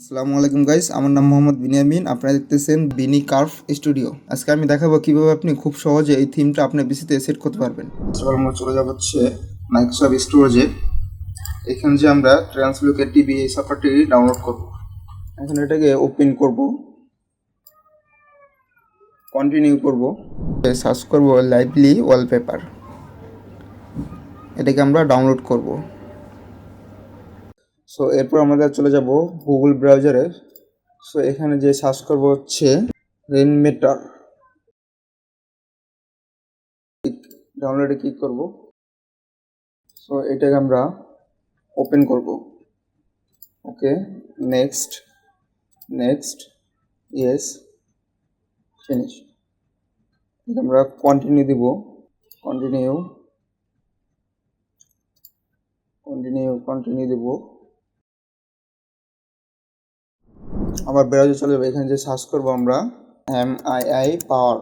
আসসালামু আলাইকুম গাইস, আমার নাম মোহাম্মদ বিনিয়ামিন। আপনারা দেখতেছেন বিনি কার্ভ স্টুডিও। আজকে আমি দেখাবো কিভাবে আপনি খুব সহজে এই থিমটা আপনার পিসিতে সেট করতে পারবেন। এবার আমরা চলে যাব হচ্ছে মাইক্রোসফট স্টোরেজে। এখানে যে আমরা ট্রান্সলোকেট টিভি এই সফটওয়্যারটি ডাউনলোড করব। এখন এটাকে ওপেন করব, কন্টিনিউ করব, সার্চ করব লাইভলি ওয়ালপেপার। এটাকে আমরা ডাউনলোড করব। সো এরপর আমরা চলে যাব গুগল ব্রাউজারে। সো এখানে যে সার্চ করব হচ্ছে রেনমেটার। ডাউনলোডে ক্লিক করব। সো এটাকে আমরা ওপেন করব। ওকে, নেক্সট, নেক্সট, ইয়েস, ফিনিশ। আমরা কন্টিনিউ দিব, কন্টিনিউ, কন্টিনিউ, কন্টিনিউ দিব। আবার ব্রাউজার চলে যাবে। এখানে যে সার্চ করব আমরা MII পাওয়ার,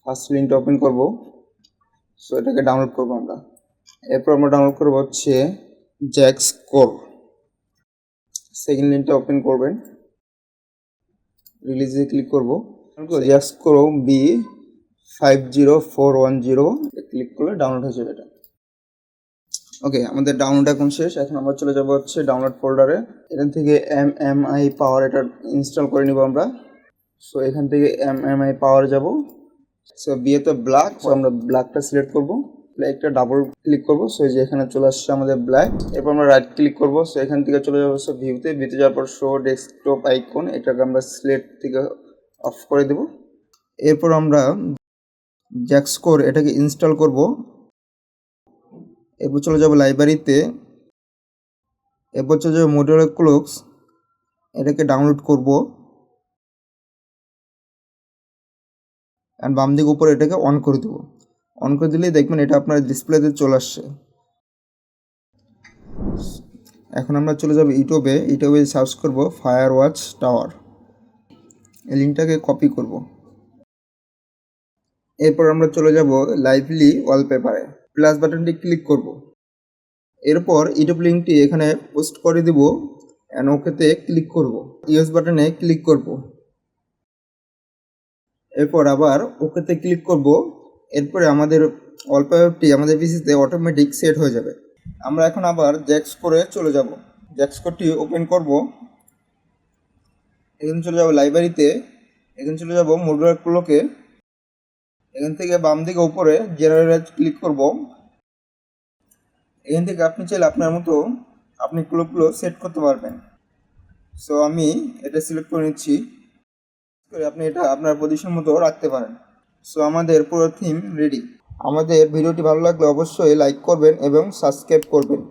ফার্স্ট লিঙ্কটা ওপেন করব। সো এটাকে ডাউনলোড করব আমরা। এরপর আমরা ডাউনলোড করব হচ্ছে জ্যাক্স কোর। সেকেন্ড লিঙ্কটা ওপেন করবেন, রিলিজে ক্লিক করব। জ্যাক্স কোর B50410 ক্লিক করলে ডাউনলোড হয়ে যাবে এটা। ওকে, আমাদের ডাউনলোড এখন শেষ। এখন আমরা চলে যাব হচ্ছে ডাউনলোড ফোল্ডারে। এখান থেকে MMI পাওয়ার এটা ইনস্টল করে নিব আমরা। সো এখান থেকে MMI পাওয়ার যাব। সো বিয়ে তো ব্ল্যাক, সো আমরা ব্ল্যাকটা সিলেক্ট করব। ব্ল্যাকটা ডাবল ক্লিক করব। সো এই যে এখানে চলে আসছে আমাদের ব্ল্যাক। এরপর আমরা রাইট ক্লিক করব। সো এখান থেকে চলে যাবো হচ্ছে ভিউতে। ভিউতে যাওয়ার পর শো ডেস্কটপ আইকন, এটাকে আমরা সিলেক্ট থেকে অফ করে দেব। এরপর আমরা জ্যাক্স কোর এটাকে ইনস্টল করব। এরপর চলে যাব লাইব্রেরিতে। এরপর চলে যাবে মডিউলার ক্লকস, এটাকে ডাউনলোড করব। আর বাম দিকে উপরে এটাকে অন করে দেবো। অন করে দিলেই দেখবেন এটা আপনার ডিসপ্লেতে চলে আসছে। এখন আমরা চলে যাব ইউটিউবে। ইউটিউবে সার্চ করব ফায়ার ওয়াচ টাওয়ার। এই লিঙ্কটাকে কপি করব। এরপর আমরা চলে যাব লাইভলি ওয়ালপেপারে। প্লাস বাটনটি ক্লিক করব। এরপর ইউটিউব লিঙ্কটি এখানে পোস্ট করে দিব। অ্যান্ড ওকেতে ক্লিক করব। ইউএস বাটনে ক্লিক করব। এরপর আবার ওকেতে ক্লিক করব। এরপরে আমাদের ওয়ালপেপারটি আমাদের পিসিতে অটোমেটিক সেট হয়ে যাবে। আমরা এখন আবার জ্যাক্স করে চলে যাব। জ্যাক্স কোডটি ওপেন করব। এখানে চলে যাব লাইব্রেরিতে। এখানে চলে যাব মডিউলার ক্লকে। এখান থেকে বাম দিকে উপরে জেনারেট ক্লিক করব। এখান থেকে আপনি চাইলে আপনার মতো আপনি ক্লকগুলো সেট করতে পারবেন। সো আমি এটা সিলেক্ট করে নিচ্ছি। আপনি এটা আপনার পজিশন মতো রাখতে পারেন। সো আমাদের পুরো থিম রেডি। আমাদের ভিডিওটি ভালো লাগলে অবশ্যই লাইক করবেন এবং সাবস্ক্রাইব করবেন।